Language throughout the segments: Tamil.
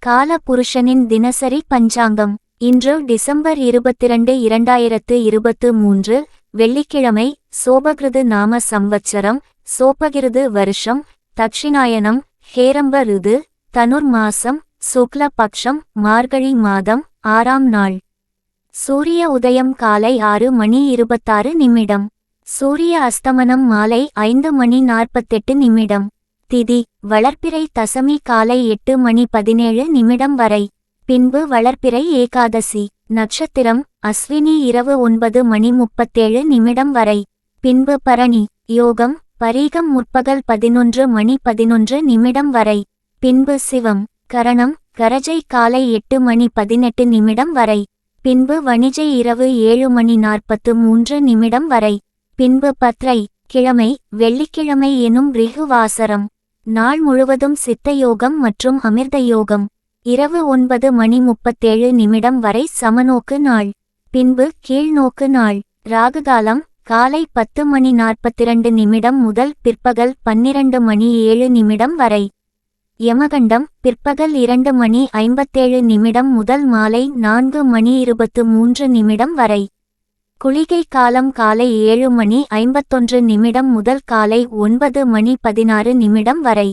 கால புருஷனின் தினசரி பஞ்சாங்கம். இன்று டிசம்பர் 22, 2023, வெள்ளிக்கிழமை. சோபகிருது நாம சம்வத்சரம், சோபகிருது வருஷம், தட்சிணாயனம், ஹேரம்ப ருது, தனுர் மாசம், சுக்ல பக்ஷம், மார்கழி மாதம், 6ஆம் நாள். சூரிய உதயம் காலை 6:26. சூரிய அஸ்தமனம் மாலை 5:48. திதி வளர்ப்பிறை தசமி காலை 8:17 வரை. பின்பு வளர்ப்பிறை ஏகாதசி. நட்சத்திரம் அஸ்வினி இரவு 9:37 வரை. பின்பு பரணி. யோகம் பரீகம் முற்பகல் 11:11 வரை. பின்பு சிவம். கரணம் கரஜை காலை 8:18 வரை. பின்பு வணிஜை இரவு 7:43 வரை. பின்பு பத்ரை. கிழமை வெள்ளிக்கிழமை எனும் ரிகு வாசரம். நாள் முழுவதும் சித்த யோகம் மற்றும் அமிர்த யோகம். இரவு 9:37 வரை சமநோக்கு நாள். பின்பு கீழ்நோக்கு நாள். ராகுகாலம் காலை 10:42 முதல் பிற்பகல் 12:07 வரை. யமகண்டம் பிற்பகல் 2:57 முதல் மாலை 4:23 வரை. குளிகை காலம் காலை 7:51 முதல் காலை 9:16 வரை.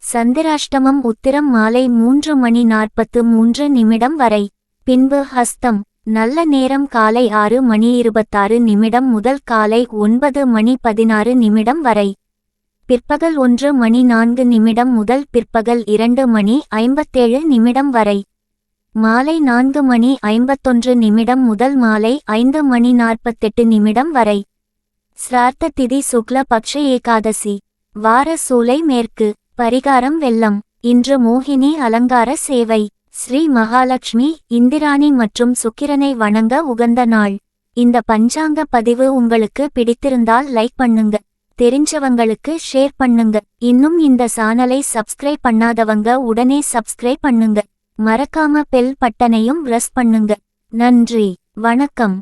சந்திராஷ்டமம் உத்திரம் மாலை 3:43 வரை. பின்பு ஹஸ்தம். நல்ல நேரம் காலை 6:26 முதல் காலை 9:16 வரை. பிற்பகல் 1:04 முதல் பிற்பகல் 2:57 வரை. மாலை 4:51 முதல் மாலை 5:48 வரை. ஸ்ரார்த்த திதி சுக்ல பக்ஷ ஏகாதசி. வார சூலை மேற்கு. பரிகாரம் வெல்லம். இன்று மோகினி அலங்கார சேவை. ஸ்ரீ மகாலட்சுமி, இந்திராணி மற்றும் சுக்கிரனை வணங்க உகந்த நாள். இந்த பஞ்சாங்க பதிவு உங்களுக்கு பிடித்திருந்தால் லைக் பண்ணுங்க. தெரிஞ்சவங்களுக்கு ஷேர் பண்ணுங்க. இன்னும் இந்த சேனலை சப்ஸ்கிரைப் பண்ணாதவங்க உடனே சப்ஸ்கிரைப் பண்ணுங்க. மறக்காம பெல் பட்டனையும் பிரஸ் பண்ணுங்க. நன்றி, வணக்கம்.